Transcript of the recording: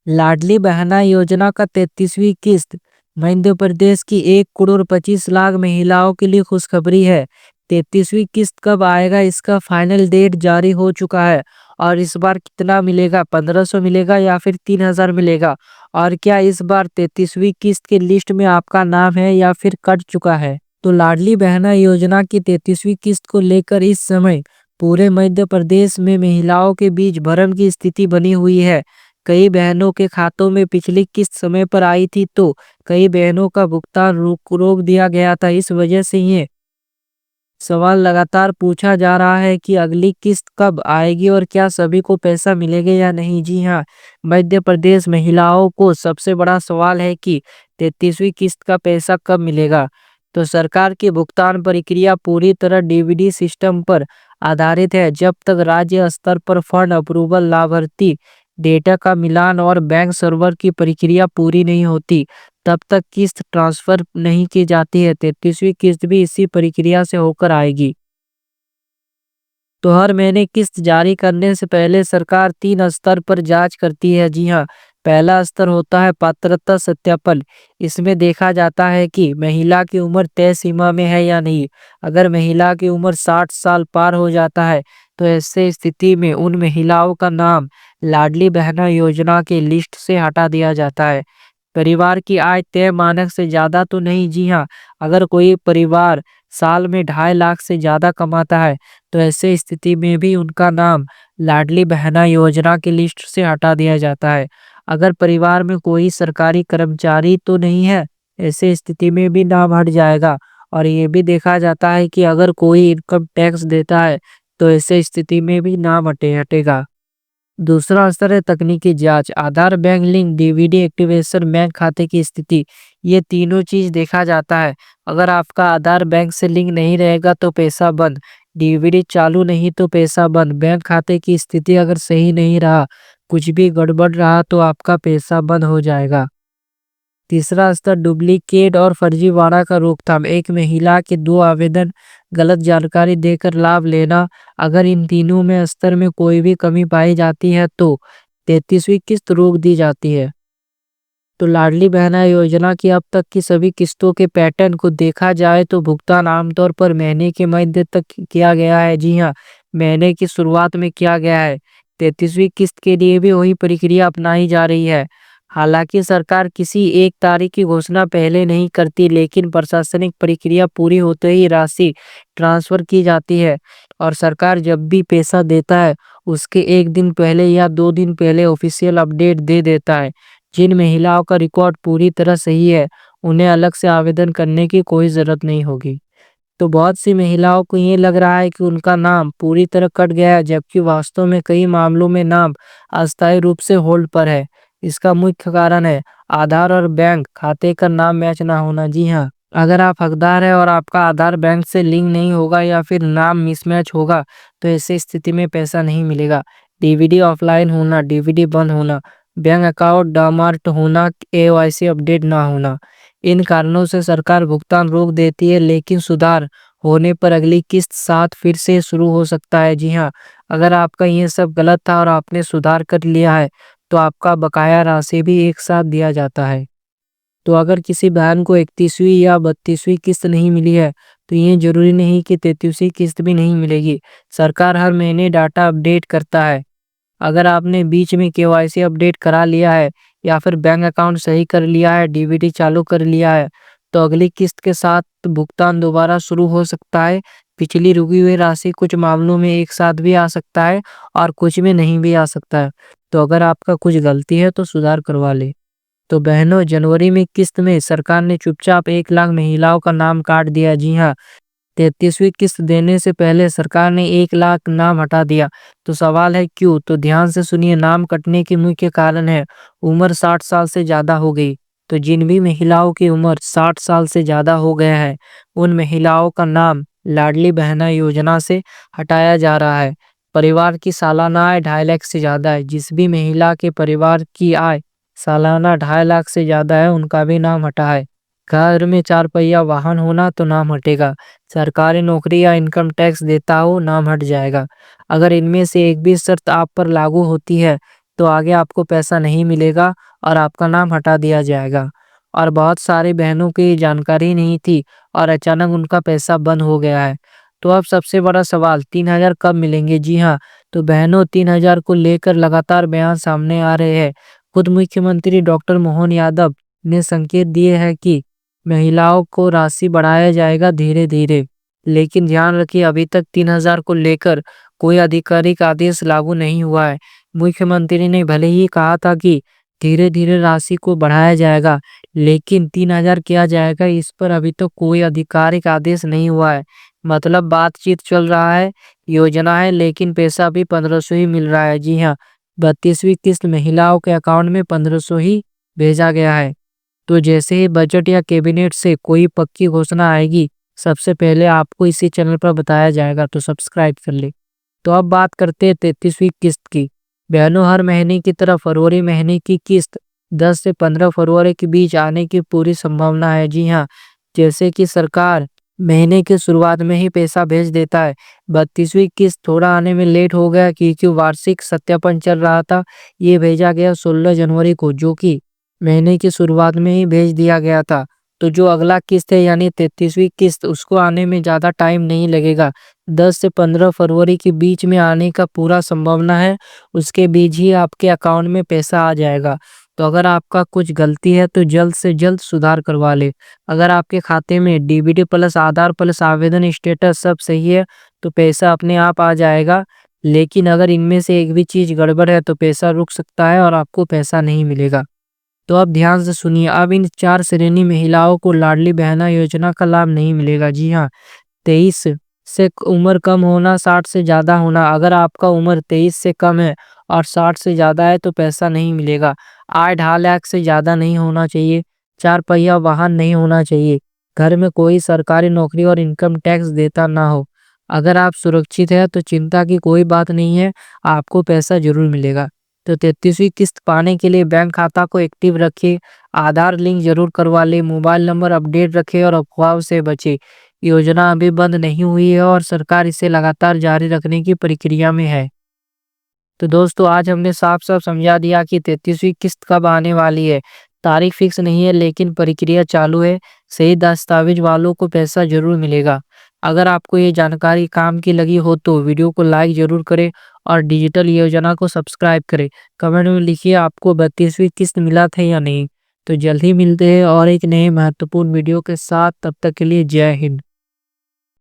लाडली बहना योजना का 33वीं किस्त मध्य प्रदेश की 1,25,00,000 महिलाओं के लिए खुशखबरी है। 33वीं किस्त कब आएगा इसका फाइनल डेट जारी हो चुका है। और इस बार कितना मिलेगा, 1500 मिलेगा या फिर 3000 मिलेगा। और क्या इस बार 33वीं किस्त के लिस्ट में आपका नाम है या फिर कट चुका है। तो लाडली बहना योजना की 33वीं किस्त को लेकर इस समय पूरे मध्य प्रदेश में महिलाओं के बीच भ्रम की स्थिति बनी हुई है। कई बहनों के खातों में पिछली किस्त समय पर आई थी, तो कई बहनों का भुगतान रोक दिया गया था। इस वजह से ये सवाल लगातार पूछा जा रहा है कि अगली किस्त कब आएगी और क्या सभी को पैसा मिलेगा या नहीं। जी हाँ, मध्य प्रदेश महिलाओं को सबसे बड़ा सवाल है कि 33वीं किस्त का पैसा कब मिलेगा। तो सरकार की भुगतान प्रक्रिया पूरी तरह डीबीडी सिस्टम पर आधारित है। जब तक राज्य स्तर पर फंड अप्रूवल, लाभार्थी डेटा का मिलान और बैंक सर्वर की प्रक्रिया पूरी नहीं होती, तब तक किस्त ट्रांसफर नहीं की जाती है। 33वीं किस्त भी इसी प्रक्रिया से होकर आएगी। तो हर महीने किस्त जारी करने से पहले सरकार 3 स्तर पर जांच करती है। जी हाँ, पहला स्तर होता है पात्रता सत्यापन। इसमें देखा जाता है कि महिला की उम्र तय सीमा में है या नहीं। अगर महिला की उम्र 60 साल पार हो जाता है, तो ऐसे स्थिति में उन महिलाओं का नाम लाडली बहना योजना के लिस्ट से हटा दिया जाता है। परिवार की आय तय मानक से ज्यादा तो नहीं। जी हाँ, अगर कोई परिवार साल में 2.5 लाख से ज्यादा कमाता है, तो ऐसे स्थिति में भी उनका नाम लाडली बहना योजना की लिस्ट से हटा दिया जाता है। अगर परिवार में कोई सरकारी कर्मचारी तो नहीं है, ऐसे स्थिति में भी नाम हट जाएगा। और ये भी देखा जाता है कि अगर कोई इनकम टैक्स देता है, तो ऐसे स्थिति में भी नाम हटेगा। दूसरा स्तर है तकनीकी जांच, Aadhaar, bank link, DVD activation, bank खाते की स्थिति। ये तीनों चीज देखा जाता है। अगर आपका आधार बैंक से लिंक नहीं रहेगा तो पैसा बंद, डीवीडी चालू नहीं तो पैसा बंद, बैंक खाते की स्थिति अगर सही नहीं रहा, कुछ भी गड़बड़ रहा तो आपका पैसा बंद हो जाएगा। तीसरा स्तर डुप्लीकेट और फर्जीवाड़ा का रोकथाम, एक महिला के 2 आवेदन गलत जानकारी देकर लाभ लेना। अगर इन तीनों में स्तर में कोई भी कमी पाई जाती है, तो 33वीं किस्त रोक दी जाती है। तो लाडली बहना योजना की अब तक की सभी किस्तों के पैटर्न को देखा जाए तो भुगतान आमतौर पर महीने के मध्य तक किया गया है। जी हाँ, महीने की शुरुआत में किया गया है। 33वीं किस्त के लिए भी वही प्रक्रिया अपनाई जा रही है। हालांकि सरकार किसी एक तारीख की घोषणा पहले नहीं करती, लेकिन प्रशासनिक प्रक्रिया पूरी होते ही राशि ट्रांसफर की जाती है। और सरकार जब भी पैसा देता है, उसके 1 दिन पहले या 2 दिन पहले ऑफिशियल अपडेट दे देता है। जिन महिलाओं का रिकॉर्ड पूरी तरह सही है, उन्हें अलग से आवेदन करने की कोई ज़रूरत नहीं होगी। तो बहुत सी महिलाओं को ये लग रहा है कि उनका नाम पूरी तरह कट गया है, जबकि वास्तव में कई मामलों में नाम अस्थायी रूप से होल्ड पर है। इसका मुख्य कारण है आधार और बैंक खाते का नाम मैच ना होना। जी हाँ, अगर आप हकदार है और आपका आधार बैंक से लिंक नहीं होगा या फिर नाम मिसमैच होगा, तो ऐसी स्थिति में पैसा नहीं मिलेगा। डीवीडी ऑफलाइन होना, डीवीडी बंद होना, बैंक अकाउंट डीमैट होना, केवाईसी अपडेट ना होना, इन कारणों से सरकार भुगतान रोक देती है। लेकिन सुधार होने पर अगली किस्त साथ फिर से शुरू हो सकता है। जी हाँ, अगर आपका ये सब गलत था और आपने सुधार कर लिया है, तो आपका बकाया राशि भी एक साथ दिया जाता है। तो अगर किसी बहन को 31वीं या 32वीं किस्त नहीं मिली है, तो ये जरूरी नहीं कि 33वीं किस्त भी नहीं मिलेगी। सरकार हर महीने डाटा अपडेट करता है। अगर आपने बीच में केवाईसी अपडेट करा लिया है या फिर बैंक अकाउंट सही कर लिया है, डीबीडी चालू कर लिया है, तो अगली किस्त के साथ भुगतान दोबारा शुरू हो सकता है। पिछली रुकी हुई राशि कुछ मामलों में एक साथ भी आ सकता है और कुछ में नहीं भी आ सकता है। तो अगर आपका कुछ गलती है तो सुधार करवा ले। तो बहनों, जनवरी में किस्त में सरकार ने चुपचाप 1 लाख महिलाओं का नाम काट दिया। जी हाँ, 33वीं किस्त देने से पहले सरकार ने 1 लाख नाम हटा दिया। तो सवाल है क्यों? तो ध्यान से सुनिए। नाम कटने के मुख्य कारण है उम्र 60 साल से ज्यादा हो गई। तो जिन भी महिलाओं की उम्र 60 साल से ज्यादा हो गया है, उन महिलाओं का नाम लाडली बहना योजना से हटाया जा रहा है। परिवार की सालाना आय 2.5 लाख से ज्यादा है, जिस भी महिला के परिवार की आय सालाना 2.5 लाख से ज्यादा है, उनका भी नाम हटा है। घर में 4 पहिया वाहन होना तो नाम हटेगा। सरकारी नौकरी या इनकम टैक्स देता हो, नाम हट जाएगा। अगर इनमें से एक भी शर्त आप पर लागू होती है, तो आगे आपको पैसा नहीं मिलेगा और आपका नाम हटा दिया जाएगा। और बहुत सारी बहनों की ये जानकारी नहीं थी और अचानक उनका पैसा बंद हो गया है। तो अब सबसे बड़ा सवाल 3,000 कब मिलेंगे? जी हाँ, तो बहनों 3,000 को लेकर लगातार बयान सामने आ रहे हैं। खुद मुख्यमंत्री डॉक्टर मोहन यादव ने संकेत दिए हैं कि महिलाओं को राशि बढ़ाया जाएगा धीरे-धीरे। लेकिन ध्यान रखिए, अभी तक 3,000 को लेकर कोई आधिकारिक आदेश लागू नहीं हुआ है। मुख्यमंत्री ने भले ही कहा था कि धीरे-धीरे राशि को बढ़ाया जाएगा, लेकिन 3,000 किया जाएगा, इस पर अभी तक कोई आधिकारिक आदेश नहीं हुआ है। मतलब बातचीत चल रहा है, योजना है, लेकिन पैसा अभी 1,500 ही मिल रहा है। जी हाँ, 32वीं किस्त महिलाओं के अकाउंट में 1,500 ही भेजा गया है। तो जैसे ही बजट या कैबिनेट से कोई पक्की घोषणा आएगी, सबसे पहले आपको इसी चैनल पर बताया जाएगा, तो सब्सक्राइब कर ले। तो अब बात करते हैं 33वीं किस्त की। बहनों, हर महीने की तरह फरवरी महीने की किस्त 10 से 15 फरवरी के बीच आने की पूरी संभावना है। जी हाँ, जैसे कि सरकार महीने की शुरुआत में ही पैसा भेज देता है। 32वीं किस्त थोड़ा आने में लेट हो गया क्योंकि वार्षिक सत्यापन चल रहा था। ये भेजा गया 16 जनवरी को, जो कि महीने की शुरुआत में ही भेज दिया गया था। तो जो अगला किस्त है यानी 33वीं किस्त, उसको आने में ज़्यादा टाइम नहीं लगेगा। 10 से 15 फरवरी के बीच में आने का पूरा संभावना है। उसके बीच ही आपके अकाउंट में पैसा आ जाएगा। तो अगर आपका कुछ गलती है तो जल्द से जल्द सुधार करवा ले। अगर आपके खाते में डीबीटी प्लस आधार प्लस आवेदन स्टेटस सब सही है तो पैसा अपने आप आ जाएगा। लेकिन अगर इनमें से एक भी चीज़ गड़बड़ है तो पैसा रुक सकता है और आपको पैसा नहीं मिलेगा। तो अब ध्यान से सुनिए, अब इन 4 श्रेणी महिलाओं को लाडली बहना योजना का लाभ नहीं मिलेगा। जी हाँ, 23 से उम्र कम होना, 60 से ज़्यादा होना। अगर आपका उम्र 23 से कम है और 60 से ज़्यादा है तो पैसा नहीं मिलेगा। आय 2.5 लाख से ज़्यादा नहीं होना चाहिए। 4 पहिया वाहन नहीं होना चाहिए। घर में कोई सरकारी नौकरी और इनकम टैक्स देता ना हो। अगर आप सुरक्षित हैं तो चिंता की कोई बात नहीं है, आपको पैसा ज़रूर मिलेगा। तो 33वीं किस्त पाने के लिए बैंक खाता को एक्टिव रखें, आधार लिंक जरूर करवा लें, मोबाइल नंबर अपडेट रखें और अफवाहों से बचें। योजना अभी बंद नहीं हुई है और सरकार इसे लगातार जारी रखने की प्रक्रिया में है। तो दोस्तों, आज हमने साफ साफ समझा दिया कि 33वीं किस्त कब आने वाली है। तारीख फिक्स नहीं है लेकिन प्रक्रिया चालू है। सही दस्तावेज वालों को पैसा जरूर मिलेगा। अगर आपको ये जानकारी काम की लगी हो तो वीडियो को लाइक जरूर करें और डिजिटल योजना को सब्सक्राइब करें। कमेंट में लिखिए आपको 32वीं किस्त मिला था या नहीं। तो जल्द ही मिलते हैं और एक नए महत्वपूर्ण वीडियो के साथ। तब तक के लिए जय हिंद।